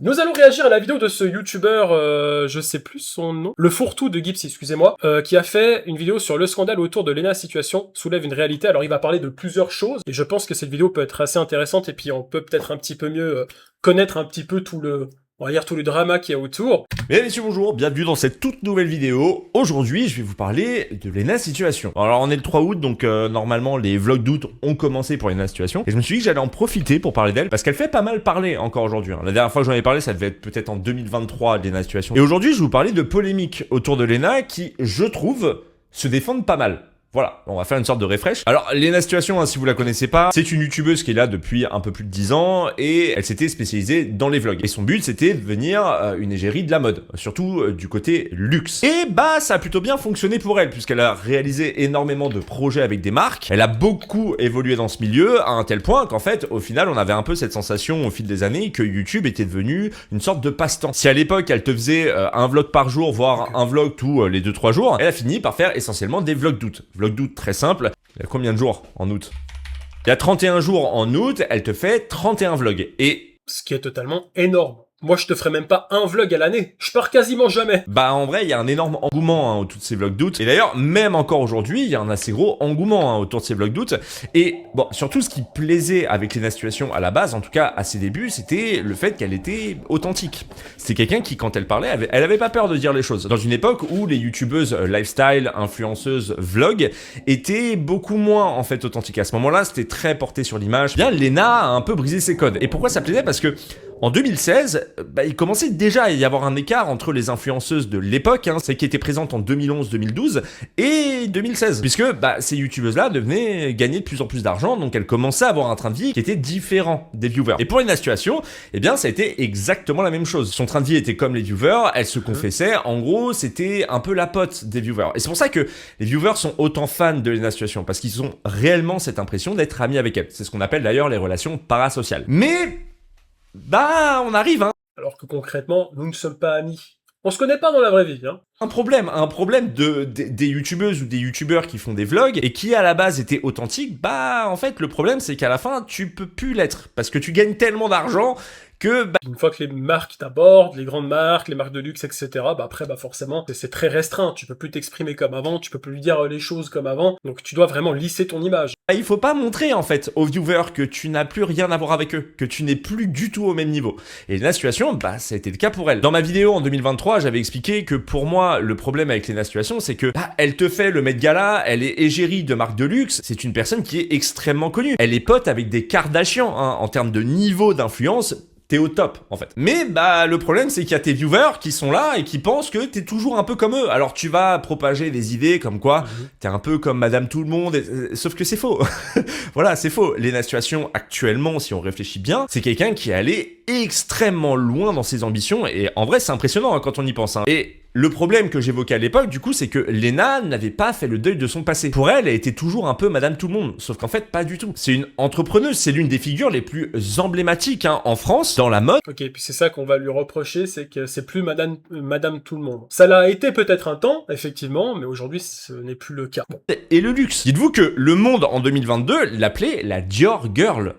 Nous allons réagir à la vidéo de ce youtubeur, je sais plus son nom, le fourre-tout de Gibbs, excusez-moi, qui a fait une vidéo sur le scandale autour de Lena Situation, soulève une réalité. Alors il va parler de plusieurs choses, et je pense que cette vidéo peut être assez intéressante, et puis on peut peut-être un petit peu mieux connaître un petit peu on va dire tout le drama qu'il y a autour. Mesdames et messieurs, bonjour, bienvenue dans cette toute nouvelle vidéo. Aujourd'hui, je vais vous parler de Lena Situation. Alors, on est le 3 août, donc normalement, les vlogs d'août ont commencé pour Lena Situation. Et je me suis dit que j'allais en profiter pour parler d'elle, parce qu'elle fait pas mal parler encore aujourd'hui. La dernière fois que j'en ai parlé, ça devait être peut-être en 2023, Lena Situation. Et aujourd'hui, je vais vous parler de polémiques autour de Lena qui, je trouve, se défendent pas mal. Voilà, on va faire une sorte de refresh. Alors, Lena Situation, si vous la connaissez pas, c'est une youtubeuse qui est là depuis un peu plus de 10 ans et elle s'était spécialisée dans les vlogs. Et son but, c'était de devenir une égérie de la mode, surtout du côté luxe. Et bah, ça a plutôt bien fonctionné pour elle, puisqu'elle a réalisé énormément de projets avec des marques. Elle a beaucoup évolué dans ce milieu, à un tel point qu'en fait, au final, on avait un peu cette sensation au fil des années que YouTube était devenu une sorte de passe-temps. Si à l'époque, elle te faisait un vlog par jour, voire un vlog tous les 2-3 jours, elle a fini par faire essentiellement des vlogs d'août. Vlog d'août très simple. Il y a combien de jours en août? Il y a 31 jours en août, elle te fait 31 vlogs. Et Ce qui est totalement énorme. Moi, je te ferai même pas un vlog à l'année. Je pars quasiment jamais. bah en vrai, il y a un énorme engouement autour de ces vlogs d'août. Et d'ailleurs, même encore aujourd'hui, il y a un assez gros engouement autour de ces vlogs d'août. Et bon, surtout ce qui plaisait avec Lena Situation à la base, en tout cas à ses débuts, c'était le fait qu'elle était authentique. C'était quelqu'un qui, quand elle parlait, elle avait pas peur de dire les choses. Dans une époque où les youtubeuses lifestyle, influenceuses, vlog étaient beaucoup moins en fait authentiques. À ce moment-là, c'était très porté sur l'image. Bien, Lena a un peu brisé ses codes. Et pourquoi ça plaisait? Parce que en 2016, il commençait déjà à y avoir un écart entre les influenceuses de l'époque, celles qui étaient présentes en 2011-2012 et 2016. Puisque ces youtubeuses-là devenaient gagner de plus en plus d'argent, donc elles commençaient à avoir un train de vie qui était différent des viewers. Et pour Lena Situation, ça a été exactement la même chose. Son train de vie était comme les viewers, elle se confessait, en gros, c'était un peu la pote des viewers. Et c'est pour ça que les viewers sont autant fans de Lena Situation, parce qu'ils ont réellement cette impression d'être amis avec elle. C'est ce qu'on appelle d'ailleurs les relations parasociales. Mais on arrive, Alors que concrètement, nous ne sommes pas amis. On se connaît pas dans la vraie vie, hein. un problème des youtubeuses ou des youtubeurs qui font des vlogs et qui à la base étaient authentiques. En fait, le problème c'est qu'à la fin, tu peux plus l'être parce que tu gagnes tellement d'argent que Une fois que les marques t'abordent, les grandes marques, les marques de luxe, etc., après, forcément, c'est très restreint. Tu peux plus t'exprimer comme avant, tu peux plus lui dire les choses comme avant. Donc tu dois vraiment lisser ton image. il faut pas montrer en fait aux viewers que tu n'as plus rien à voir avec eux, que tu n'es plus du tout au même niveau. Et Lena Situation, ça a été le cas pour elle. Dans ma vidéo en 2023, j'avais expliqué que pour moi, le problème avec Lena Situation, c'est que elle te fait le Met Gala, elle est égérie de marques de luxe, c'est une personne qui est extrêmement connue. Elle est pote avec des Kardashians, en termes de niveau d'influence. T'es au top, en fait. Mais, le problème, c'est qu'il y a tes viewers qui sont là et qui pensent que t'es toujours un peu comme eux. Alors, tu vas propager des idées comme quoi t'es un peu comme Madame Tout-le-Monde, sauf que c'est faux. Voilà, c'est faux. Lena Situation, actuellement, si on réfléchit bien, c'est quelqu'un qui est allé extrêmement loin dans ses ambitions et en vrai, c'est impressionnant quand on y pense. Et le problème que j'évoquais à l'époque, du coup, c'est que Lena n'avait pas fait le deuil de son passé. Pour elle, elle était toujours un peu Madame Tout-le-Monde, sauf qu'en fait, pas du tout. C'est une entrepreneuse, c'est l'une des figures les plus emblématiques en France, dans la mode. Ok, puis c'est ça qu'on va lui reprocher, c'est que c'est plus Madame Tout-le-Monde. Ça l'a été peut-être un temps, effectivement, mais aujourd'hui, ce n'est plus le cas. Bon. Et le luxe. Dites-vous que Le Monde, en 2022, l'appelait la Dior Girl.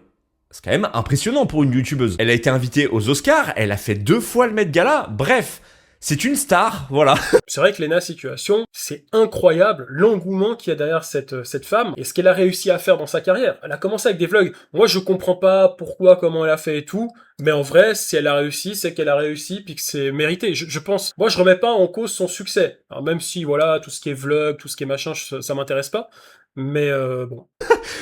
C'est quand même impressionnant pour une youtubeuse. Elle a été invitée aux Oscars, elle a fait 2 fois le Met Gala, bref... C'est une star, voilà. C'est vrai que Lena Situation, c'est incroyable l'engouement qu'il y a derrière cette femme et ce qu'elle a réussi à faire dans sa carrière. Elle a commencé avec des vlogs. Moi, je comprends pas pourquoi, comment elle a fait et tout, mais en vrai, si elle a réussi, c'est qu'elle a réussi puis que c'est mérité. Je pense. Moi, je remets pas en cause son succès. Alors, même si, voilà, tout ce qui est vlog, tout ce qui est machin, ça m'intéresse pas. Mais bon.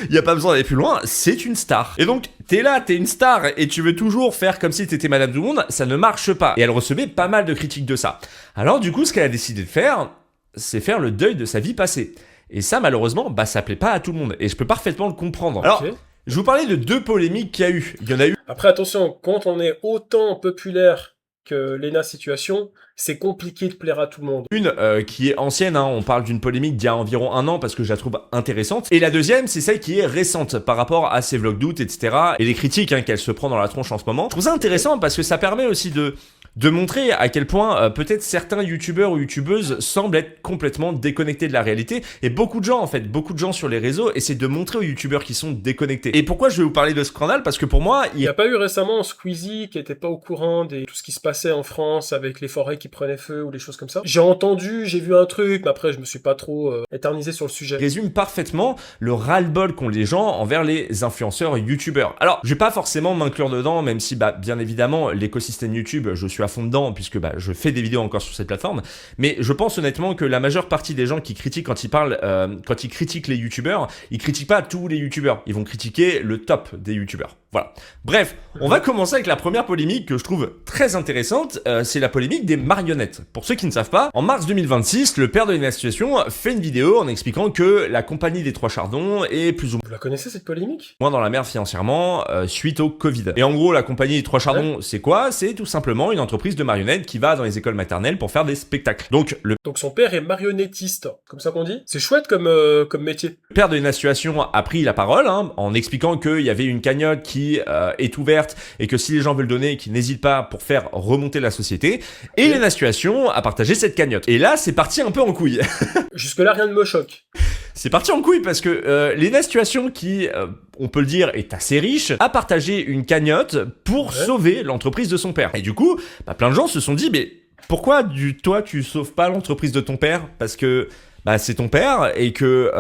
Il y a pas besoin d'aller plus loin, c'est une star. Et donc, t'es là, t'es une star, et tu veux toujours faire comme si t'étais Madame Tout-le-Monde, ça ne marche pas. Et elle recevait pas mal de critiques de ça. Alors du coup, ce qu'elle a décidé de faire, c'est faire le deuil de sa vie passée. Et ça, malheureusement, ça plaît pas à tout le monde. Et je peux parfaitement le comprendre. Alors, je vous parlais de 2 polémiques qu'il y a eu. Il y en a eu... Après, attention, quand on est autant populaire que Lena Situation, c'est compliqué de plaire à tout le monde. Une qui est ancienne, on parle d'une polémique d'il y a environ 1 an parce que je la trouve intéressante. Et la deuxième, c'est celle qui est récente par rapport à ses vlogs d'août, etc. Et les critiques qu'elle se prend dans la tronche en ce moment. Je trouve ça intéressant parce que ça permet aussi de de montrer à quel point peut-être certains youtubeurs ou youtubeuses semblent être complètement déconnectés de la réalité. Et beaucoup de gens, en fait, beaucoup de gens sur les réseaux essaient de montrer aux youtubeurs qui sont déconnectés. Et pourquoi je vais vous parler de ce scandale? Parce que pour moi, Il n'y a pas eu récemment Squeezie qui était pas au courant de tout ce qui se passait en France avec les forêts qui prenaient feu ou des choses comme ça. J'ai entendu, j'ai vu un truc, mais après je me suis pas trop éternisé sur le sujet. résume parfaitement le ras-le-bol qu'ont les gens envers les influenceurs youtubeurs. Alors, je vais pas forcément m'inclure dedans, même si, bien évidemment, l'écosystème YouTube, je suis à fond dedans, puisque je fais des vidéos encore sur cette plateforme, mais je pense honnêtement que la majeure partie des gens qui critiquent quand ils parlent, quand ils critiquent les youtubeurs, ils critiquent pas tous les youtubeurs, ils vont critiquer le top des youtubeurs. Voilà. Bref, on va commencer avec la première polémique que je trouve très intéressante, c'est la polémique des marionnettes. Pour ceux qui ne savent pas, en mars 2026, le père de Lena Situation fait une vidéo en expliquant que la compagnie des Trois Chardons est plus ou Vous la connaissez cette polémique? moins dans la merde financièrement suite au Covid. Et en gros, la compagnie des Trois Chardons, c'est quoi? C'est tout simplement une entreprise de marionnettes qui va dans les écoles maternelles pour faire des spectacles. Donc, le Donc son père est marionnettiste, comme ça qu'on dit? C'est chouette comme métier. père de Lena Situation a pris la parole en expliquant qu'il y avait une cagnotte qui est ouverte et que si les gens veulent donner, qu'ils n'hésitent pas pour faire remonter la société. Et Lena Situation a partagé cette cagnotte. Et là, c'est parti un peu en couille. Jusque-là, rien ne me choque. C'est parti en couille parce que Lena Situation, qui, on peut le dire, est assez riche, a partagé une cagnotte pour sauver l'entreprise de son père. Et du coup, plein de gens se sont dit, mais pourquoi toi tu sauves pas l'entreprise de ton père? Parce que c'est ton père et que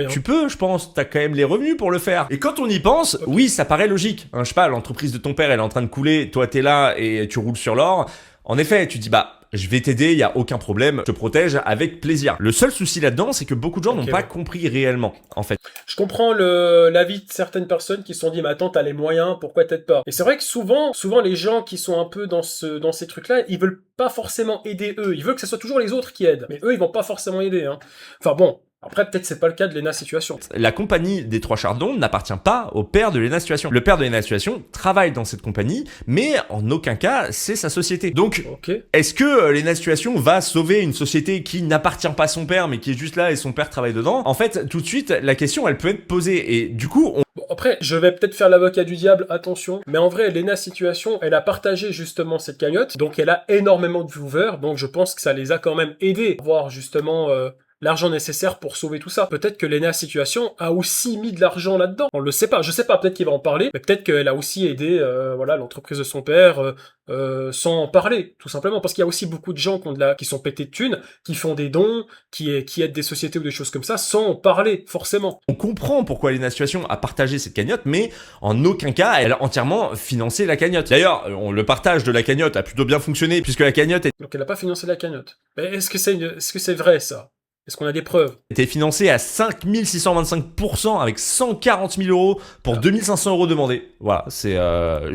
tu peux, je pense, t'as quand même les revenus pour le faire. Et quand on y pense, oui, ça paraît logique. Je sais pas, l'entreprise de ton père, elle est en train de couler, toi t'es là et tu roules sur l'or. En effet, tu dis je vais t'aider, il y a aucun problème, je te protège avec plaisir. Le seul souci là-dedans, c'est que beaucoup de gens n'ont pas compris réellement, en fait. Je comprends l'avis de certaines personnes qui se sont dit, mais attends, t'as les moyens, pourquoi t'aides pas? Et c'est vrai que souvent les gens qui sont un peu dans ces trucs-là, ils veulent pas forcément aider eux. Ils veulent que ce soit toujours les autres qui aident. Mais eux, ils vont pas forcément aider, hein. Enfin bon. Après, peut-être c'est pas le cas de Lena Situation. La compagnie des Trois Chardons n'appartient pas au père de Lena Situation. Le père de Lena Situation travaille dans cette compagnie, mais en aucun cas, c'est sa société. Donc, est-ce que Lena Situation va sauver une société qui n'appartient pas à son père, mais qui est juste là et son père travaille dedans? En fait, tout de suite, la question, elle peut être posée. Et du coup, Bon, après, je vais peut-être faire l'avocat du diable, attention. Mais en vrai, Lena Situation, elle a partagé justement cette cagnotte. Donc, elle a énormément de viewers. Donc, je pense que ça les a quand même aidés à voir justement l'argent nécessaire pour sauver tout ça. Peut-être que Lena Situation a aussi mis de l'argent là-dedans. On le sait pas. Je sais pas, peut-être qu'il va en parler. Mais peut-être qu'elle a aussi aidé l'entreprise de son père sans en parler, tout simplement. Parce qu'il y a aussi beaucoup de gens qui sont pétés de thunes, qui font des dons, qui aident des sociétés ou des choses comme ça, sans en parler, forcément. On comprend pourquoi Lena Situation a partagé cette cagnotte, mais en aucun cas, elle a entièrement financé la cagnotte. D'ailleurs, le partage de la cagnotte a plutôt bien fonctionné, puisque la cagnotte Donc elle a pas financé la cagnotte. Mais est-ce que c'est vrai, ça? Est-ce qu'on a des preuves? était financée à 5625% avec 140 000 euros pour 2500 euros demandés. Voilà, c'est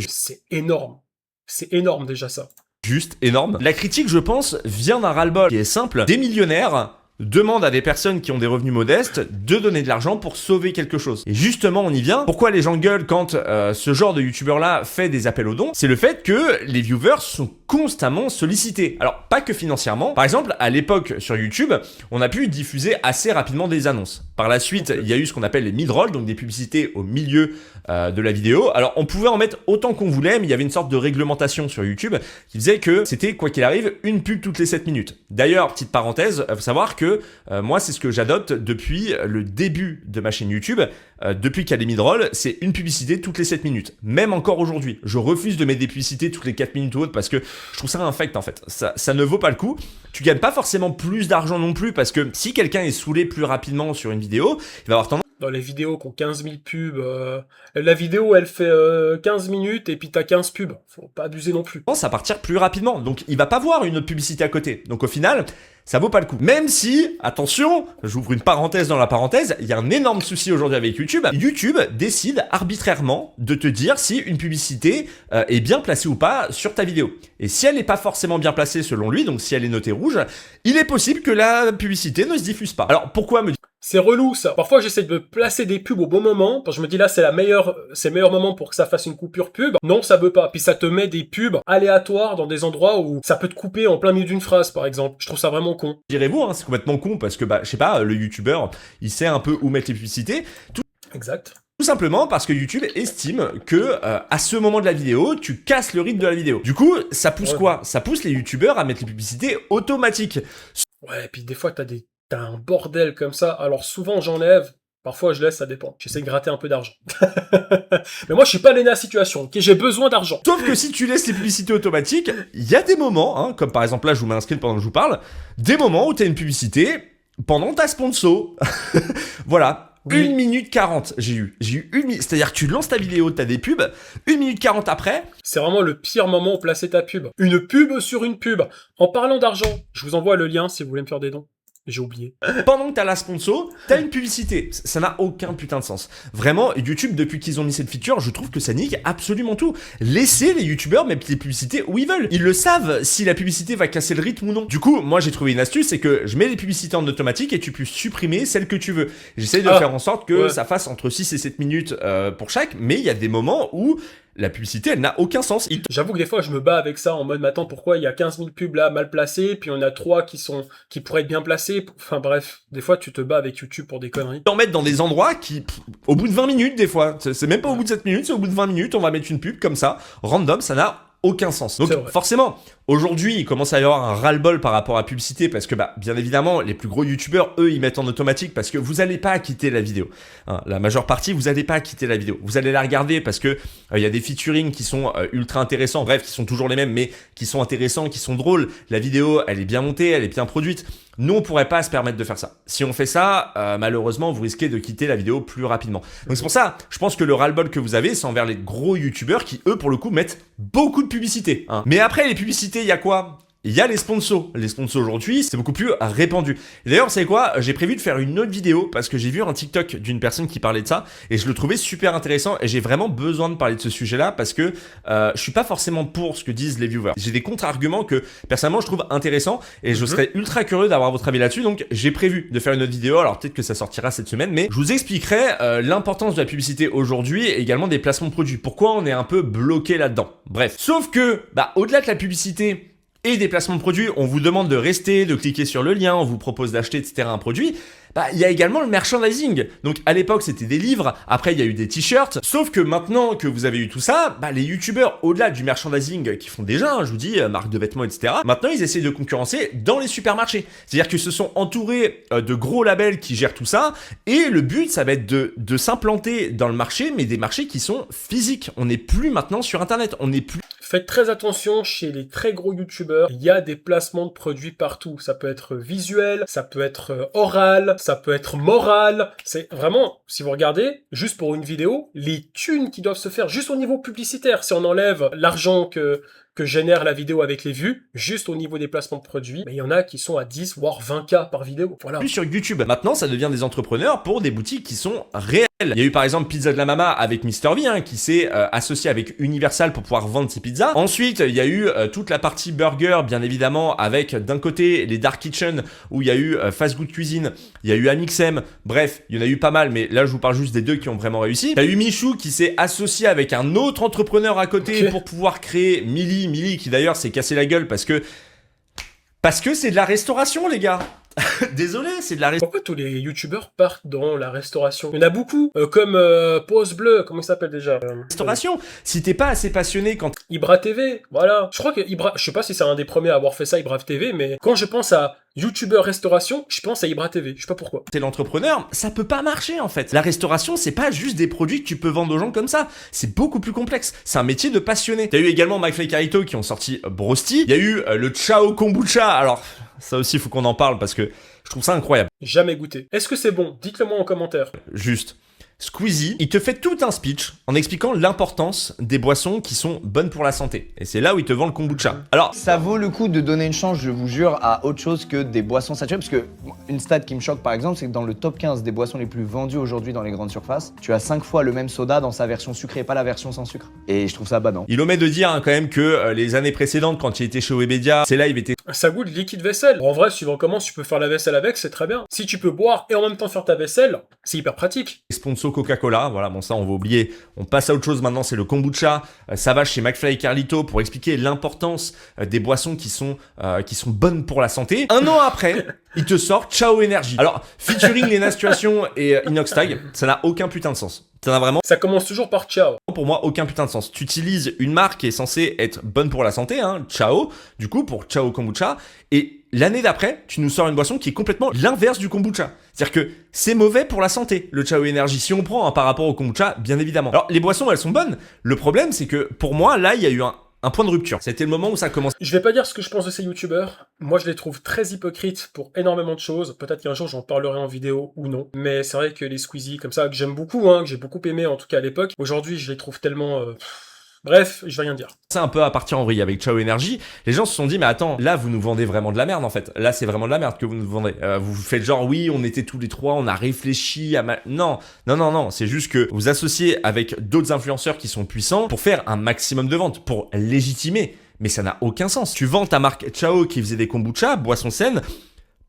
C'est énorme. C'est énorme déjà ça. Juste énorme. La critique, je pense, vient d'un ras-le-bol qui est simple. Des millionnaires demandent à des personnes qui ont des revenus modestes de donner de l'argent pour sauver quelque chose. Et justement, on y vient. Pourquoi les gens gueulent quand ce genre de youtubeur-là fait des appels aux dons? C'est le fait que les viewers sont constamment sollicités. Alors, pas que financièrement. Par exemple, à l'époque, sur YouTube, on a pu diffuser assez rapidement des annonces. Par la suite, il y a eu ce qu'on appelle les mid-rolls, donc des publicités au milieu de la vidéo. Alors, on pouvait en mettre autant qu'on voulait, mais il y avait une sorte de réglementation sur YouTube qui faisait que c'était, quoi qu'il arrive, une pub toutes les 7 minutes. D'ailleurs, petite parenthèse, faut savoir que moi, c'est ce que j'adopte depuis le début de ma chaîne YouTube. Depuis qu'il y a les mid-rolls, c'est une publicité toutes les 7 minutes. Même encore aujourd'hui. Je refuse de mettre des publicités toutes les 4 minutes ou autres parce que je trouve ça infect en fait. Ça ne vaut pas le coup. Tu gagnes pas forcément plus d'argent non plus parce que si quelqu'un est saoulé plus rapidement sur une vidéo, il va avoir tendance... Dans les vidéos qui ont 15 000 pubs, la vidéo elle fait 15 minutes et puis t'as 15 pubs. Faut pas abuser non plus. Ça partir plus rapidement. Donc il va pas voir une autre publicité à côté. Donc au final, ça vaut pas le coup. Même si, attention, j'ouvre une parenthèse dans la parenthèse, il y a un énorme souci aujourd'hui avec YouTube. YouTube décide arbitrairement de te dire si une publicité est bien placée ou pas sur ta vidéo. Et si elle n'est pas forcément bien placée selon lui, donc si elle est notée rouge, il est possible que la publicité ne se diffuse pas. Alors pourquoi me C'est relou ça. Parfois j'essaie de placer des pubs au bon moment, parce que je me dis là c'est le meilleur moment pour que ça fasse une coupure pub. Non, ça veut pas. Puis ça te met des pubs aléatoires dans des endroits où ça peut te couper en plein milieu d'une phrase par exemple. Je trouve ça vraiment con. Direz-vous, hein, c'est complètement con parce que je sais pas, le youtubeur, il sait un peu où mettre les publicités. Exact. Tout simplement parce que YouTube estime que à ce moment de la vidéo, tu casses le rythme de la vidéo. Du coup, ça pousse quoi? Ça pousse les youtubeurs à mettre les publicités automatiques. Ouais, et puis des fois, t'as un bordel comme ça. Alors souvent, j'enlève. Parfois, je laisse, ça dépend. J'essaie de gratter un peu d'argent. Mais moi, je suis pas l'aîné à la situation, ok? J'ai besoin d'argent. Sauf que si tu laisses les publicités automatiques, il y a des moments, hein, comme par exemple là, je vous mets un screen pendant que je vous parle, des moments où tu as une publicité pendant ta sponsor. Voilà. Oui. 1 minute 40, j'ai eu 1 minute, c'est-à-dire que tu lances ta vidéo, t'as des pubs, 1 minute 40 après. C'est vraiment le pire moment où placer ta pub. Une pub sur une pub. En parlant d'argent, je vous envoie le lien si vous voulez me faire des dons. J'ai oublié. Pendant que t'as la sponsor, t'as une publicité. Ça n'a aucun putain de sens. Vraiment, YouTube, depuis qu'ils ont mis cette feature, je trouve que ça nique absolument tout. Laissez les youtubeurs mettre les publicités où ils veulent. Ils le savent si la publicité va casser le rythme ou non. Du coup, moi j'ai trouvé une astuce, c'est que je mets les publicités en automatique et tu peux supprimer celles que tu veux. J'essaye de faire en sorte que ça fasse entre 6 et 7 minutes pour chaque, mais il y a des moments où la publicité, elle n'a aucun sens. J'avoue que des fois, je me bats avec ça en mode, mais attends, pourquoi il y a 15 000 pubs là mal placées, puis on a 3 qui pourraient être bien placées. Enfin bref, des fois, tu te bats avec YouTube pour des conneries. T'en mettre dans des endroits qui, au bout de 20 minutes, des fois, c'est même pas au bout de 7 minutes, c'est au bout de 20 minutes, on va mettre une pub comme ça, random, ça n'a aucun sens. Donc forcément, aujourd'hui, il commence à y avoir un ras-le-bol par rapport à la publicité parce que bien évidemment, les plus gros youtubeurs, eux, ils mettent en automatique parce que vous allez pas quitter la vidéo. Hein, la majeure partie, vous allez pas quitter la vidéo. Vous allez la regarder parce que il y a des featuring qui sont ultra intéressants, bref, qui sont toujours les mêmes, mais qui sont intéressants, qui sont drôles. La vidéo, elle est bien montée, elle est bien produite. Nous, on pourrait pas se permettre de faire ça. Si on fait ça, malheureusement, vous risquez de quitter la vidéo plus rapidement. Donc c'est pour ça, je pense que le ras-le-bol que vous avez, c'est envers les gros youtubeurs qui, eux, pour le coup, mettent beaucoup de publicité. Hein. Mais après, les publicités, il y a quoi? Il y a les sponsors. Les sponsors aujourd'hui, c'est beaucoup plus répandu. Et d'ailleurs, vous savez quoi? J'ai prévu de faire une autre vidéo parce que j'ai vu un TikTok d'une personne qui parlait de ça et je le trouvais super intéressant et j'ai vraiment besoin de parler de ce sujet-là parce que je suis pas forcément pour ce que disent les viewers. J'ai des contre-arguments que personnellement je trouve intéressants et je serais ultra curieux d'avoir votre avis là-dessus. Donc j'ai prévu de faire une autre vidéo. Alors peut-être que ça sortira cette semaine, mais je vous expliquerai l'importance de la publicité aujourd'hui et également des placements de produits. Pourquoi on est un peu bloqué là-dedans. Bref. Sauf que, au-delà de la publicité et des placements de produits, on vous demande de rester, de cliquer sur le lien, on vous propose d'acheter, etc. un produit. Il y a également le merchandising. Donc à l'époque c'était des livres, après il y a eu des t-shirts. Sauf que maintenant que vous avez eu tout ça, les youtubeurs au-delà du merchandising qui font déjà, je vous dis, marques de vêtements, etc. Maintenant ils essaient de concurrencer dans les supermarchés. C'est-à-dire qu'ils se sont entourés de gros labels qui gèrent tout ça. Et le but ça va être de s'implanter dans le marché, mais des marchés qui sont physiques. On n'est plus maintenant sur internet, on n'est plus... Faites très attention, chez les très gros youtubeurs, il y a des placements de produits partout. Ça peut être visuel, ça peut être oral, ça peut être moral. C'est vraiment, si vous regardez, juste pour une vidéo, les thunes qui doivent se faire juste au niveau publicitaire. Si on enlève l'argent que génère la vidéo avec les vues, juste au niveau des placements de produits, il y en a qui sont à 10 voire 20K par vidéo. Voilà. Plus sur YouTube. Maintenant, ça devient des entrepreneurs pour des boutiques qui sont réelles. Il y a eu par exemple Pizza de la Mama avec MrV qui s'est associé avec Universal pour pouvoir vendre ses pizzas. Ensuite, il y a eu toute la partie burger, bien évidemment, avec d'un côté les Dark Kitchen où il y a eu Fast Good Cuisine, il y a eu Amixem, bref, il y en a eu pas mal, mais là je vous parle juste des deux qui ont vraiment réussi. T'as eu Michou qui s'est associé avec un autre entrepreneur à côté pour pouvoir créer Millie qui d'ailleurs s'est cassé la gueule parce que c'est de la restauration les gars. Désolé, c'est de la restauration. Pourquoi tous les youtubeurs partent dans la restauration? Il y en a beaucoup, comme Pause Bleu, comment il s'appelle déjà Restauration. Si t'es pas assez passionné quand... Ibra TV, voilà. Je crois que Ibra, je sais pas si c'est un des premiers à avoir fait ça, Ibra TV, mais quand je pense à youtubeur restauration, je pense à Ibra TV. Je sais pas pourquoi. T'es l'entrepreneur, ça peut pas marcher en fait. La restauration, c'est pas juste des produits que tu peux vendre aux gens comme ça. C'est beaucoup plus complexe. C'est un métier de passionné. T'as eu également McFly et Carlito qui ont sorti Brosty. Il y a eu le Ciao Kombucha. Alors... ça aussi, il faut qu'on en parle parce que je trouve ça incroyable. Jamais goûté. Est-ce que c'est bon? Dites-le moi en commentaire. Juste. Squeezie, il te fait tout un speech en expliquant l'importance des boissons qui sont bonnes pour la santé. Et c'est là où il te vend le kombucha. Alors, ça vaut le coup de donner une chance, je vous jure, à autre chose que des boissons saturées. Parce que une stat qui me choque par exemple, c'est que dans le top 15 des boissons les plus vendues aujourd'hui dans les grandes surfaces, tu as 5 fois le même soda dans sa version sucrée, pas la version sans sucre. Et je trouve ça badant. Il omet de dire quand même que les années précédentes, quand il était chez Webedia, ces lives étaient... Ça goûte liquide vaisselle. En vrai, suivant comment tu peux faire la vaisselle avec, c'est très bien. Si tu peux boire et en même temps faire ta vaisselle, c'est hyper pratique. Sponsor Coca-Cola, voilà, bon ça on va oublier. On passe à autre chose maintenant, c'est le kombucha. Ça va chez McFly et Carlito pour expliquer l'importance des boissons qui sont bonnes pour la santé. Un an après, il te sort Ciao Energy. Alors, featuring Lena Situation et Inox Tag, ça n'a aucun putain de sens. Ça n'a vraiment, Ça commence toujours par ciao. pour moi, aucun putain de sens. Tu utilises une marque qui est censée être bonne pour la santé, hein, Ciao, du coup, pour Ciao Kombucha, et l'année d'après, tu nous sors une boisson qui est complètement l'inverse du kombucha. C'est-à-dire que c'est mauvais pour la santé, le Ciao Energy, si on prend, hein, par rapport au kombucha, bien évidemment. Alors, les boissons, elles sont bonnes. Le problème, c'est que, pour moi, là, il y a eu un point de rupture. C'était le moment où ça commence. Je vais pas dire ce que je pense de ces youtubeurs. Moi, je les trouve très hypocrites pour énormément de choses. Peut-être qu'un jour, j'en parlerai en vidéo ou non. Mais c'est vrai que les Squeezie, comme ça, que j'aime beaucoup, hein, que j'ai beaucoup aimé, en tout cas à l'époque. Aujourd'hui, je les trouve tellement... Bref, je vais rien dire. C'est un peu à partir en vrille avec Ciao Energy. Les gens se sont dit, mais attends, là, vous nous vendez vraiment de la merde, en fait. Là, c'est vraiment de la merde que vous nous vendez. Vous faites genre, oui, on était tous les trois, on a réfléchi à Non, non. C'est juste que vous associez avec d'autres influenceurs qui sont puissants pour faire un maximum de ventes, pour légitimer. Mais ça n'a aucun sens. Tu vends ta marque Ciao qui faisait des kombucha, boissons saines,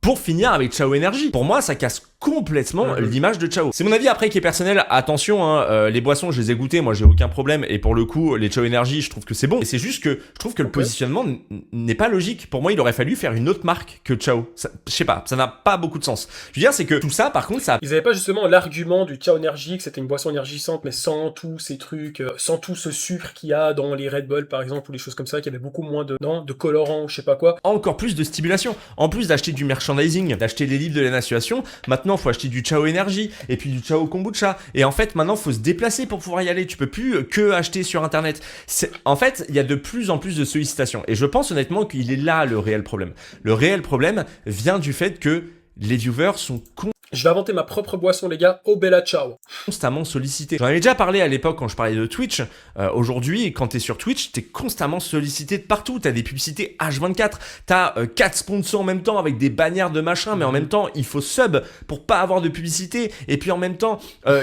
pour finir avec Ciao Energy. Pour moi, ça casse complètement l'image de Ciao. C'est mon avis après qui est personnel. Attention, hein, les boissons, je les ai goûtées, moi j'ai aucun problème. Et pour le coup, les Ciao Energy, je trouve que c'est bon. Et c'est juste que je trouve que le positionnement n'est pas logique. Pour moi, il aurait fallu faire une autre marque que Ciao. Je sais pas, ça n'a pas beaucoup de sens. Je veux dire, c'est que tout ça, par contre, ça... Ils avaient pas justement l'argument du Ciao Energy, que c'était une boisson énergisante, mais sans tous ces trucs, sans tout ce sucre qu'il y a dans les Red Bull, par exemple, ou les choses comme ça, qu'il y avait beaucoup moins de colorants, ou je sais pas quoi. Encore plus de stimulation. En plus d'acheter du merchandising, d'acheter les livres de la Nation, maintenant, faut acheter du Ciao Energy, et puis du Ciao Kombucha. Et en fait, maintenant, faut se déplacer pour pouvoir y aller. Tu peux plus que acheter sur Internet. En fait, il y a de plus en plus de sollicitations. Et je pense honnêtement qu'il est là le réel problème. Le réel problème vient du fait que les viewers sont Je vais inventer ma propre boisson, les gars. Oh Bella Ciao. constamment sollicité. J'en avais déjà parlé à l'époque quand je parlais de Twitch. Aujourd'hui, quand t'es sur Twitch, t'es constamment sollicité de partout. T'as des publicités H24. T'as 4 sponsors en même temps avec des bannières de machin, mais en même temps, il faut sub pour pas avoir de publicité. Et puis en même temps,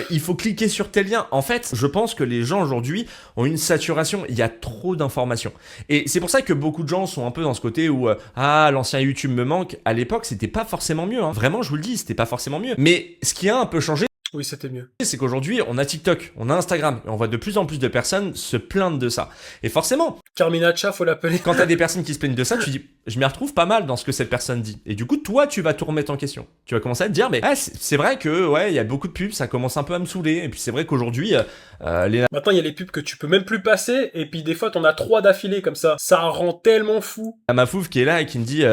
il faut cliquer sur tel lien. En fait, je pense que les gens aujourd'hui ont une saturation. Il y a trop d'informations. Et c'est pour ça que beaucoup de gens sont un peu dans ce côté où l'ancien YouTube me manque. À l'époque, c'était pas forcément mieux. Hein. Vraiment, je vous le dis, c'était pas forcément mieux. Mais ce qui a un peu changé, Oui, c'était mieux. c'est qu'aujourd'hui, on a TikTok, on a Instagram, et on voit de plus en plus de personnes se plaindre de ça. Et forcément, Carmina Cha, faut l'appeler. quand t'as des personnes qui se plaignent de ça, tu dis, je m'y retrouve pas mal dans ce que cette personne dit. Et du coup, toi, tu vas tout remettre en question. Tu vas commencer à te dire, mais c'est vrai que, ouais, il y a beaucoup de pubs, ça commence un peu à me saouler. Et puis c'est vrai qu'aujourd'hui, Maintenant, il y a les pubs que tu peux même plus passer, et puis des fois, t'en as 3 d'affilée comme ça. Ça rend tellement fou. la Mafouf qui est là et qui me dit,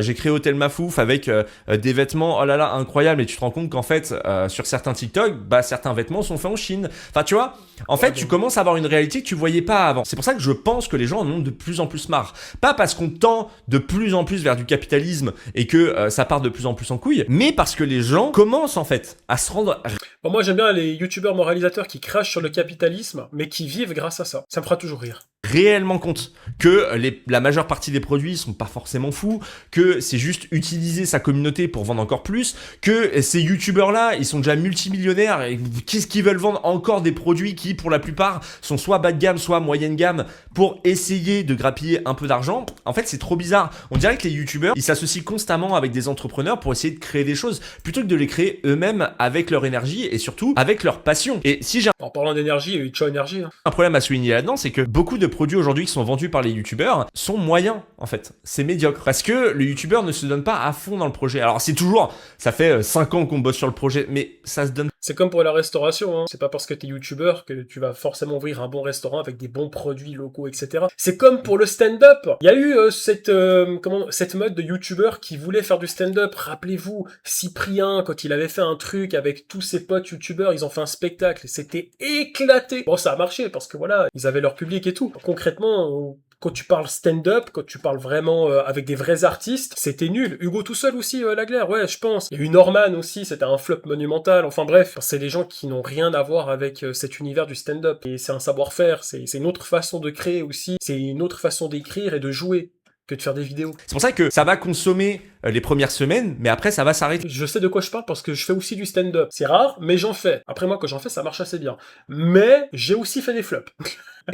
j'ai créé Hôtel Mafouf avec des vêtements, oh là là, incroyable. Et tu te rends compte qu'en fait, sur certains TikTok, certains vêtements sont faits en Chine. Enfin, tu vois, en fait, tu commences à avoir une réalité que tu voyais pas avant. C'est pour ça que je pense que les gens en ont de plus en plus marre. Pas parce qu'on tend de plus en plus vers du capitalisme et que ça part de plus en plus en couille, mais parce que les gens commencent en fait à se rendre... Bon, moi, j'aime bien les youtubeurs moralisateurs qui crachent sur le capitalisme, mais qui vivent grâce à ça. Ça me fera toujours rire. réellement compte que la majeure partie des produits sont pas forcément fous, que c'est juste utiliser sa communauté pour vendre encore plus, que ces youtubeurs là ils sont déjà multimillionnaires et qu'est-ce qu'ils veulent vendre encore des produits qui pour la plupart sont soit bas de gamme soit moyenne gamme pour essayer de grappiller un peu d'argent. En fait c'est trop bizarre, on dirait que les youtubeurs ils s'associent constamment avec des entrepreneurs pour essayer de créer des choses plutôt que de les créer eux-mêmes avec leur énergie et surtout avec leur passion. Et si j'ai En parlant d'énergie, il y a eu Cho Energy. Hein. un problème à souligner là-dedans, c'est que beaucoup de produits aujourd'hui qui sont vendus par les youtubeurs sont moyens en fait, c'est médiocre parce que le youtubeur ne se donne pas à fond dans le projet. Alors c'est toujours, ça fait 5 ans qu'on bosse sur le projet, mais ça se donne. C'est comme pour la restauration, hein. C'est pas parce que t'es youtubeur que tu vas forcément ouvrir un bon restaurant avec des bons produits locaux, etc. C'est comme pour le stand-up. Il y a eu cette mode de youtubeurs qui voulaient faire du stand-up. Rappelez-vous, Cyprien, quand il avait fait un truc avec tous ses potes youtubeurs, ils ont fait un spectacle et c'était éclaté. Bon, ça a marché parce que voilà, ils avaient leur public et tout. Concrètement, quand tu parles stand-up, quand tu parles vraiment avec des vrais artistes, c'était nul. Hugo tout seul aussi, Laglaire, ouais, je pense. Il y a eu Norman aussi, c'était un flop monumental. Enfin bref, c'est des gens qui n'ont rien à voir avec cet univers du stand-up. Et c'est un savoir-faire, c'est une autre façon de créer aussi, c'est une autre façon d'écrire et de jouer que de faire des vidéos. C'est pour ça que ça va consommer les premières semaines, mais après ça va s'arrêter. Je sais de quoi je parle parce que je fais aussi du stand-up. C'est rare, mais j'en fais. Après moi, quand j'en fais, ça marche assez bien. Mais j'ai aussi fait des flops.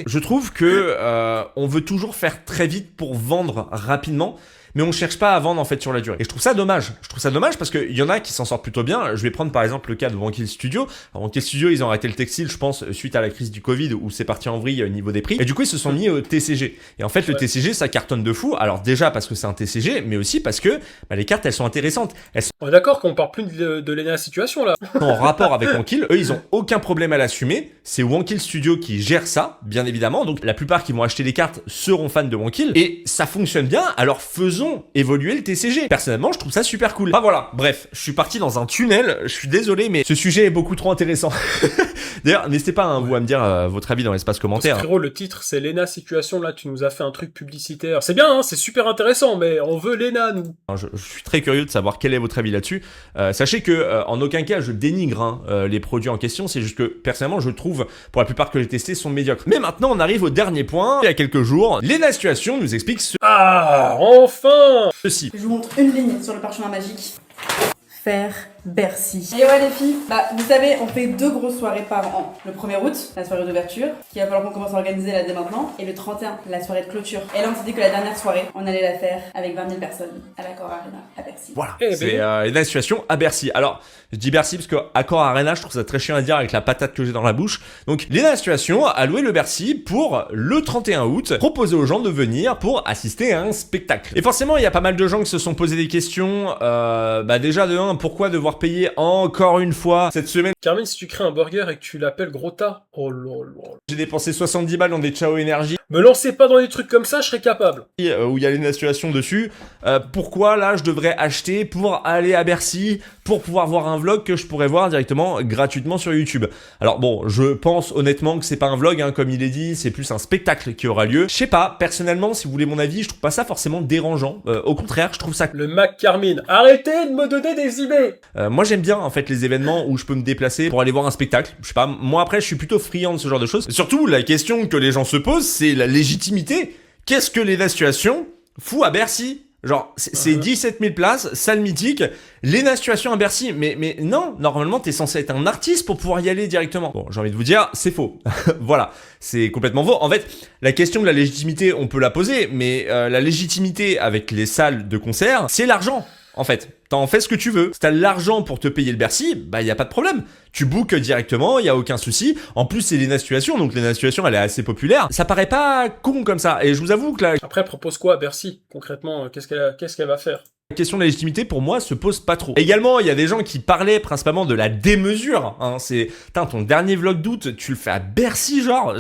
Je trouve que on veut toujours faire très vite pour vendre rapidement, mais on cherche pas à vendre en fait sur la durée. Et je trouve ça dommage. Je trouve ça dommage parce qu'il y en a qui s'en sortent plutôt bien. Je vais prendre par exemple le cas de Wankill Studio. Alors, Wankill Studio, ils ont arrêté le textile, je pense, suite à la crise du Covid où c'est parti en vrille au niveau des prix. Et du coup, ils se sont mis au TCG. Et en fait, le TCG, ça cartonne de fou. Alors déjà parce que c'est un TCG, mais aussi parce que bah, les cartes elles sont intéressantes. Elles sont On est d'accord qu'on parle plus de Lena Situation là. en rapport avec Wankill. Eux, ils ont aucun problème à l'assumer. C'est Wankill Studio qui gère ça, bien évidemment. Donc la plupart qui vont acheter les cartes seront fans de Wankill. Et ça fonctionne bien, alors faisons évoluer le TCG. Personnellement, je trouve ça super cool. Enfin voilà, bref, je suis parti dans un tunnel. Je suis désolé, mais ce sujet est beaucoup trop intéressant. D'ailleurs, n'hésitez pas, hein, vous, à me dire votre avis dans l'espace commentaire. Frérot, le titre c'est Lena Situation, là tu nous as fait un truc publicitaire. C'est bien, hein, c'est super intéressant, mais on veut Lena, nous. Je suis très curieux de savoir quel est votre avis là-dessus. Sachez que en aucun cas je dénigre les produits en question, c'est juste que personnellement je trouve pour la plupart que j'ai testés sont médiocres. Mais maintenant on arrive au dernier point. Il y a quelques jours, Lena Situation nous explique Ah, enfin. ceci. Je vous montre une ligne sur le parchemin magique. Faire Bercy. Et ouais les filles, bah vous savez, on fait 2 grosses soirées par an. Le 1er août, la soirée d'ouverture, qui va falloir qu'on commence à organiser là dès maintenant. Et le 31, la soirée de clôture. Et là on s'est dit que la dernière soirée, on allait la faire avec 20 000 personnes à l'Accor Arena à Bercy. Voilà, Eh c'est ben. Lena Situation à Bercy. Alors, je dis Bercy parce que Accor Arena, je trouve ça très chiant à dire avec la patate que j'ai dans la bouche. Donc, Lena Situation a loué le Bercy pour le 31 août, proposer aux gens de venir pour assister à un spectacle. Et forcément, il y a pas mal de gens qui se sont posé des questions. Déjà, de 1, pourquoi devoir payer encore une fois cette semaine? Carmine, si tu crées un burger et que tu l'appelles Gros Tas, oh lol. J'ai dépensé 70 balles dans des Ciao Énergie Me lancez pas dans des trucs comme ça, je serais capable. où il y a Lena Situation dessus. Pourquoi là, je devrais acheter pour aller à Bercy pour pouvoir voir un vlog que je pourrais voir directement gratuitement sur YouTube? Alors bon, je pense honnêtement que c'est pas un vlog, hein, comme il est dit, c'est plus un spectacle qui aura lieu. Je sais pas, personnellement, si vous voulez mon avis, je trouve pas ça forcément dérangeant. Au contraire, je trouve ça... Le Mac Carmine, arrêtez de me donner des idées. Moi j'aime bien en fait les événements où je peux me déplacer pour aller voir un spectacle. Je sais pas, moi après je suis plutôt friand de ce genre de choses. Surtout la question que les gens se posent, c'est la légitimité. Qu'est-ce que Lena Situation fout à Bercy? Genre, c'est 17 000 places, salle mythique, Lena Situation à Bercy. Mais non, normalement, t'es censé être un artiste pour pouvoir y aller directement. Bon, j'ai envie de vous dire, c'est faux. Voilà, c'est complètement faux. En fait, la question de la légitimité, on peut la poser, mais la légitimité avec les salles de concert, c'est l'argent. En fait, t'en fais ce que tu veux. Si t'as l'argent pour te payer le Bercy, bah y a pas de problème. Tu bookes directement, y a aucun souci. En plus, c'est Lena Situation, donc Lena Situation, elle est assez populaire. Ça paraît pas con comme ça. Et je vous avoue que la Après, propose quoi à Bercy? Concrètement, qu'est-ce qu'elle va faire? question de la légitimité, pour moi, se pose pas trop. Également, il y a des gens qui parlaient principalement de la démesure. Hein. C'est, ton dernier vlog d'août, tu le fais à Bercy, genre,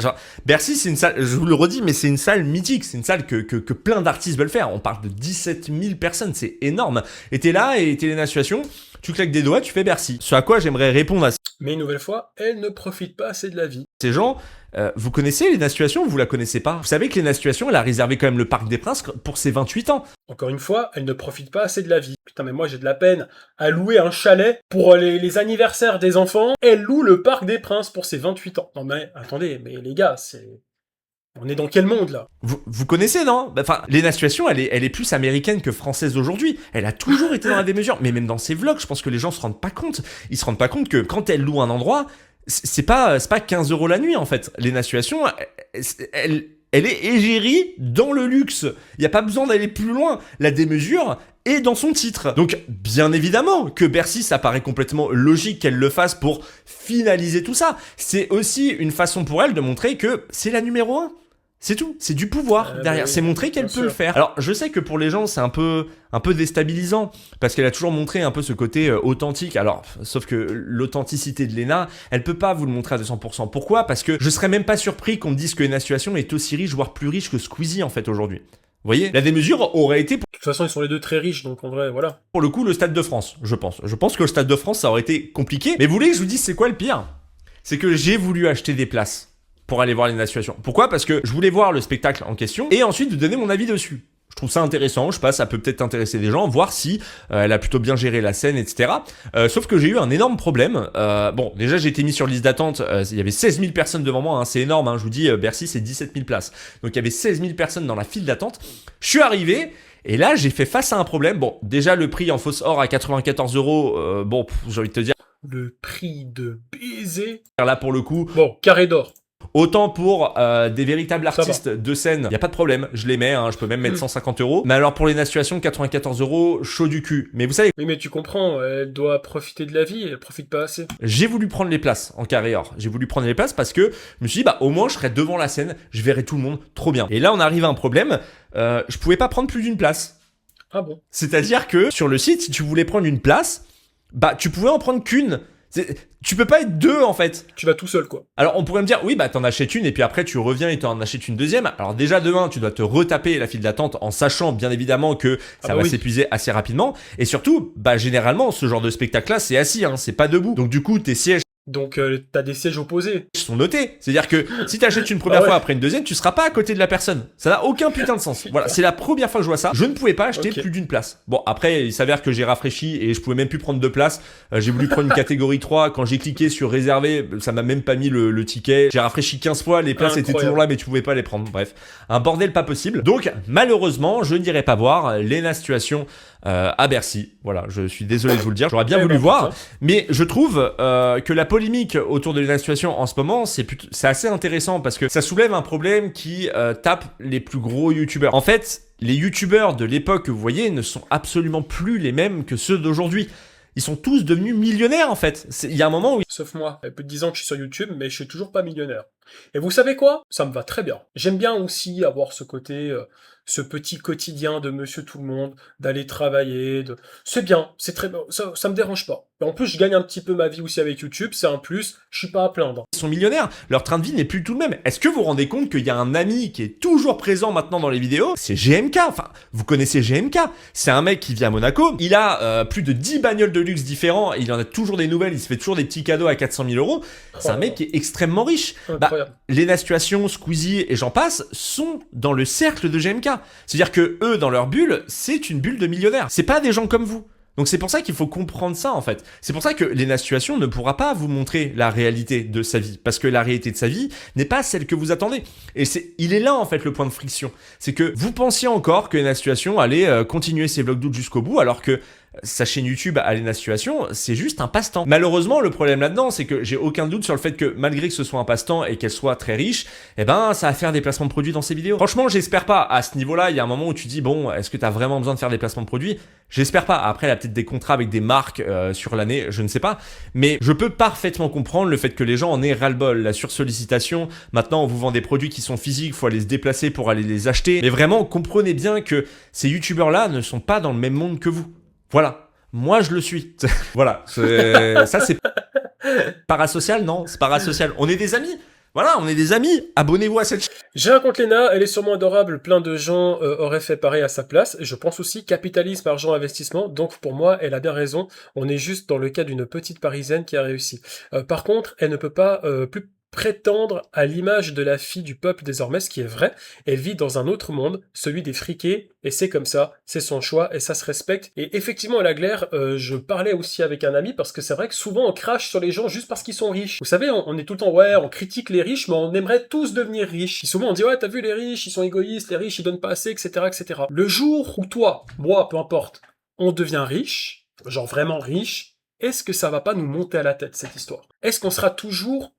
Bercy, c'est une salle, je vous le redis, mais c'est une salle mythique. C'est une salle que plein d'artistes veulent faire. On parle de 17 000 personnes, c'est énorme. Et t'es là, et t'es Lena Situation, tu claques des doigts, tu fais Bercy. Ce à quoi j'aimerais répondre à Mais une nouvelle fois, elle ne profite pas assez de la vie. ces gens, vous connaissez Lena Situation ou vous la connaissez pas? Vous savez que Lena Situation, elle a réservé quand même le Parc des Princes pour ses 28 ans. Encore une fois, elle ne profite pas assez de la vie. Putain, mais moi j'ai de la peine à louer un chalet pour les anniversaires des enfants. Elle loue le Parc des Princes pour ses 28 ans. Non mais, attendez, mais les gars, on est dans quel monde, là? Vous connaissez, non? Enfin, Lena Situation, elle est plus américaine que française aujourd'hui. Elle a toujours été dans la démesure. Mais même dans ses vlogs, je pense que les gens se rendent pas compte. Ils se rendent pas compte que quand elle loue un endroit, c'est pas 15 € la nuit, en fait. Lena Situation, elle est égérie dans le luxe. Il n'y a pas besoin d'aller plus loin. La démesure est dans son titre. Donc, bien évidemment que Bercy, ça paraît complètement logique qu'elle le fasse pour finaliser tout ça. C'est aussi une façon pour elle de montrer que c'est la numéro 1. C'est tout, c'est du pouvoir derrière, oui, c'est montrer qu'elle peut le faire. Alors je sais que pour les gens c'est un peu déstabilisant parce qu'elle a toujours montré un peu ce côté authentique. Alors sauf que l'authenticité de Lena, elle peut pas vous le montrer à 200%. Pourquoi? Parce que je serais même pas surpris qu'on me dise que Lena Situation est aussi riche, voire plus riche que Squeezie en fait aujourd'hui. Vous voyez, la démesure aurait été De toute façon, ils sont les deux très riches, donc en vrai, voilà. pour le coup le Stade de France, je pense. Je pense que le Stade de France ça aurait été compliqué. Mais vous voulez que je vous dise c'est quoi le pire? C'est que j'ai voulu acheter des places pour aller voir Lena Situation. Pourquoi? Parce que je voulais voir le spectacle en question et ensuite de donner mon avis dessus. Je trouve ça intéressant, je sais pas, ça peut peut-être intéresser des gens, voir si elle a plutôt bien géré la scène, etc. Sauf que j'ai eu un énorme problème. Bon, déjà j'ai été mis sur liste d'attente, il y avait 16 000 personnes devant moi, hein, c'est énorme, hein, je vous dis, Bercy c'est 17 000 places. Donc il y avait 16 000 personnes dans la file d'attente. Je suis arrivé, et là j'ai fait face à un problème. Bon, déjà le prix en fausse or à 94 €, bon, j'ai envie de te dire, Le prix de baiser. là pour le coup, Bon, carré d'or. autant pour des véritables Ça artistes de scène, y a pas de problème, je les mets, hein, je peux même mettre 150 €. Mais alors pour Lena Situation, 94 €, chaud du cul. Mais vous savez, Oui, mais tu comprends, elle doit profiter de la vie, elle profite pas assez. j'ai voulu prendre les places en carré or. J'ai voulu prendre les places parce que je me suis dit, bah au moins je serai devant la scène, je verrai tout le monde, trop bien. Et là on arrive à un problème, je pouvais pas prendre plus d'une place. Ah bon? C'est-à-dire que sur le site, si tu voulais prendre une place, bah tu pouvais en prendre qu'une. Tu peux pas être deux en fait. Tu vas tout seul, quoi. Alors on pourrait me dire, oui bah t'en achètes une et puis après tu reviens et t'en achètes une deuxième. Alors déjà de un, tu dois te retaper la file d'attente en sachant bien évidemment que ça va oui. s'épuiser assez rapidement. Et surtout, bah généralement ce genre de spectacle-là c'est assis, hein, c'est pas debout. Donc du coup tes sièges Donc t'as des sièges opposés. sont notés. C'est-à-dire que si t'achètes une première Ah ouais. fois après une deuxième, tu seras pas à côté de la personne. Ça n'a aucun putain de sens. Voilà, c'est la première fois que je vois ça. Je ne pouvais pas acheter Ok. plus d'une place. Bon, après, il s'avère que j'ai rafraîchi et je pouvais même plus prendre deux places. J'ai voulu prendre une catégorie 3. Quand j'ai cliqué sur réserver, ça m'a même pas mis le ticket. J'ai rafraîchi 15 fois. Les places étaient Incroyable. toujours là, mais tu pouvais pas les prendre. Bref, un bordel pas possible. Donc, malheureusement, je n'irai pas voir Lena Situation à Bercy. Voilà, je suis désolé de vous le dire. J'aurais bien Eh voulu ben, voir. putain. Mais je trouve que la polémique autour de la situation en ce moment, c'est assez intéressant parce que ça soulève un problème qui tape les plus gros youtubeurs. En fait, les youtubeurs de l'époque que vous voyez ne sont absolument plus les mêmes que ceux d'aujourd'hui. Ils sont tous devenus millionnaires en fait. Il y a un moment où Sauf moi, il y a plus de 10 ans que je suis sur YouTube, mais je suis toujours pas millionnaire. Et vous savez quoi? Ça me va très bien. J'aime bien aussi avoir ce côté, ce petit quotidien de monsieur tout le monde, d'aller travailler, c'est bien, c'est très bien, ça me dérange pas. Et en plus, je gagne un petit peu ma vie aussi avec YouTube, c'est un plus, je suis pas à plaindre. ils sont millionnaires, leur train de vie n'est plus tout le même. Est-ce que vous vous rendez compte qu'il y a un ami qui est toujours présent maintenant dans les vidéos? C'est GMK, enfin, vous connaissez GMK. C'est un mec qui vit à Monaco, il a plus de 10 bagnoles de luxe différents, il en a toujours des nouvelles, il se fait toujours des petits cadeaux à 400 000 euros. C'est un mec qui est extrêmement riche. Incroyable. Lena Situation, Squeezie et j'en passe sont dans le cercle de GMK. C'est-à-dire que eux, dans leur bulle, c'est une bulle de millionnaires. C'est pas des gens comme vous. Donc c'est pour ça qu'il faut comprendre ça en fait. C'est pour ça que Lena Situation ne pourra pas vous montrer la réalité de sa vie. Parce que la réalité de sa vie n'est pas celle que vous attendez. Et il est là en fait le point de friction. C'est que vous pensiez encore que Lena Situation allait continuer ses vlogs d'août jusqu'au bout alors que sa chaîne YouTube à Lena Situation, c'est juste un passe-temps. Malheureusement, le problème là-dedans, c'est que j'ai aucun doute sur le fait que malgré que ce soit un passe-temps et qu'elle soit très riche, eh ben, ça va faire des placements de produits dans ses vidéos. Franchement, j'espère pas. À ce niveau-là, il y a un moment où tu dis, bon, est-ce que t'as vraiment besoin de faire des placements de produits? J'espère pas. Après, elle a peut-être des contrats avec des marques sur l'année, je ne sais pas. Mais je peux parfaitement comprendre le fait que les gens en aient ras-le-bol, la sursollicitation. Maintenant, on vous vend des produits qui sont physiques, faut aller se déplacer pour aller les acheter. Mais vraiment, comprenez bien que ces youtubeurs-là ne sont pas dans le même monde que vous. Voilà. Moi, je le suis. Voilà. Ça, c'est parasocial, non? C'est parasocial. On est des amis. Voilà, on est des amis. Abonnez-vous à cette chaîne. J'ai un compte Lena, elle est sûrement adorable, plein de gens auraient fait pareil à sa place, et je pense aussi capitalisme, argent, investissement, donc pour moi, elle a bien raison, on est juste dans le cas d'une petite Parisienne qui a réussi. Par contre, elle ne peut pas plus prétendre à l'image de la fille du peuple désormais, ce qui est vrai, elle vit dans un autre monde, celui des friqués, et c'est comme ça, c'est son choix, et ça se respecte. Et effectivement, à la glaire, je parlais aussi avec un ami, parce que c'est vrai que souvent on crache sur les gens juste parce qu'ils sont riches. Vous savez, on est tout le temps, ouais, on critique les riches, mais on aimerait tous devenir riches. Et souvent on dit, ouais, t'as vu les riches, ils sont égoïstes, les riches, ils donnent pas assez, etc., etc. Le jour où toi, moi, peu importe, on devient riche, genre vraiment riche, est-ce que ça va pas nous monter à la tête, cette histoire? Est-ce qu'on sera toujours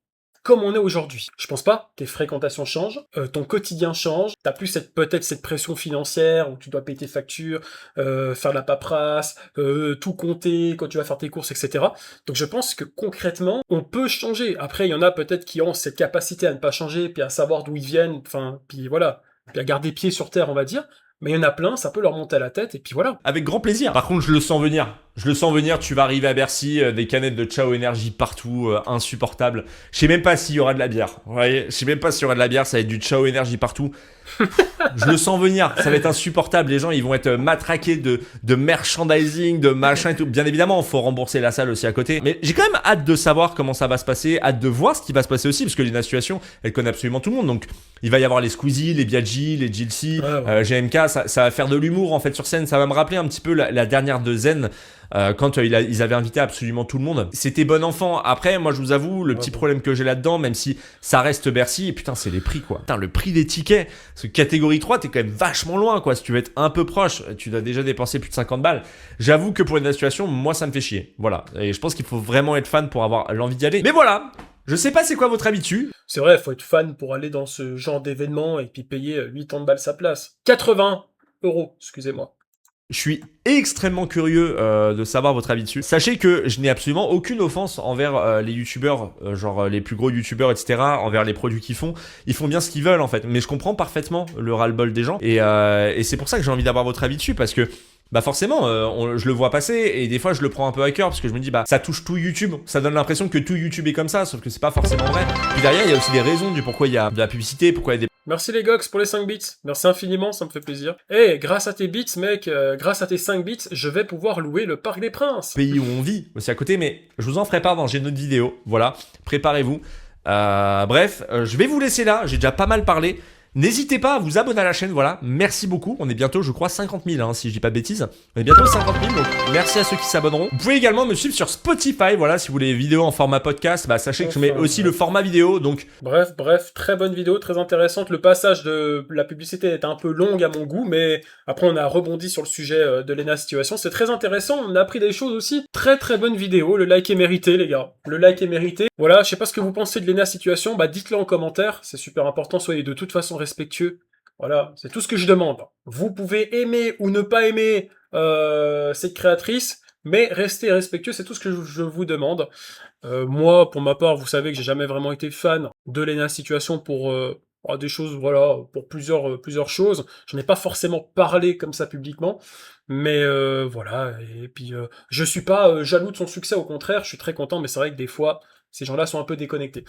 comme on est aujourd'hui? Je pense pas. Tes fréquentations changent, ton quotidien change, t'as plus peut-être cette pression financière où tu dois payer tes factures, faire la paperasse, tout compter quand tu vas faire tes courses, etc. Donc je pense que concrètement, on peut changer. Après, il y en a peut-être qui ont cette capacité à ne pas changer, puis à savoir d'où ils viennent, enfin, puis voilà, puis à garder pied sur terre, on va dire. Mais il y en a plein, ça peut leur monter à la tête, et puis voilà. Avec grand plaisir. Par contre, je le sens venir. Je le sens venir, tu vas arriver à Bercy, des canettes de Ciao Énergie partout, insupportable. Je sais même pas s'il y aura de la bière. Vous voyez, je sais même pas s'il y aura de la bière, ça va être du Ciao Énergie partout. Je le sens venir, ça va être insupportable. Les gens, ils vont être matraqués de merchandising, de machin et tout. Bien évidemment, il faut rembourser la salle aussi à côté. Mais j'ai quand même hâte de savoir comment ça va se passer, hâte de voir ce qui va se passer aussi, parce que Lena Situation, elle connaît absolument tout le monde. Donc, il va y avoir les Squeezie, les Biaggi, les Jilcy, GMK. Ça va faire de l'humour en fait sur scène. Ça va me rappeler un petit peu la dernière de Zen. Quand ils avaient invité absolument tout le monde. C'était bon enfant. Après, moi, je vous avoue, le petit problème que j'ai là-dedans, même si ça reste Bercy, et putain, c'est les prix, quoi. Putain, le prix des tickets. Parce que catégorie 3, t'es quand même vachement loin, quoi. Si tu veux être un peu proche, tu dois déjà dépenser plus de 50 balles. J'avoue que pour une situation, moi, ça me fait chier. Voilà. Et je pense qu'il faut vraiment être fan pour avoir l'envie d'y aller. Mais voilà. Je sais pas c'est quoi votre habitude. C'est vrai, faut être fan pour aller dans ce genre d'événement et puis payer 80 balles sa place. 80 €, excusez-moi. Je suis extrêmement curieux de savoir votre avis dessus. Sachez que je n'ai absolument aucune offense envers les youtubeurs, genre les plus gros youtubeurs, etc., envers les produits qu'ils font. Ils font bien ce qu'ils veulent en fait. Mais je comprends parfaitement le ras-le-bol des gens. Et c'est pour ça que j'ai envie d'avoir votre avis dessus, parce que Bah forcément, je le vois passer et des fois je le prends un peu à cœur parce que je me dis bah ça touche tout YouTube, ça donne l'impression que tout YouTube est comme ça, sauf que c'est pas forcément vrai. Puis derrière il y a aussi des raisons du pourquoi il y a de la publicité, pourquoi il y a des Merci les Gox pour les 5 bits. Merci infiniment, ça me fait plaisir. Et grâce à tes bits, mec, grâce à tes 5 bits, je vais pouvoir louer le Parc des Princes. pays où on vit aussi à côté, mais je vous en ferai part dans une autre vidéo, voilà, préparez-vous. Bref, je vais vous laisser là, j'ai déjà pas mal parlé. N'hésitez pas à vous abonner à la chaîne, voilà, merci beaucoup. On est bientôt, je crois, 50 000, hein, si je dis pas de bêtises. On est bientôt 50 000, donc merci à ceux qui s'abonneront. Vous pouvez également me suivre sur Spotify, voilà, si vous voulez les vidéos en format podcast, bah sachez que je mets aussi le format vidéo, donc... Bref, très bonne vidéo, très intéressante. Le passage de la publicité était un peu long à mon goût, mais après on a rebondi sur le sujet de Lena Situation. C'est très intéressant, on a appris des choses aussi. Très bonne vidéo, le like est mérité les gars. Le like est mérité. Voilà, je sais pas ce que vous pensez de Lena Situation, bah dites-le en commentaire, c'est super important, soyez de toute façon respectueux. Voilà, c'est tout ce que je demande. Vous pouvez aimer ou ne pas aimer cette créatrice, mais restez respectueux, c'est tout ce que je vous demande. Moi, pour ma part, vous savez que j'ai jamais vraiment été fan de Lena Situation pour des choses, voilà, pour plusieurs choses. Je n'ai pas forcément parlé comme ça publiquement, mais voilà. Et puis, je suis pas jaloux de son succès, au contraire, je suis très content, mais c'est vrai que des fois, ces gens-là sont un peu déconnectés.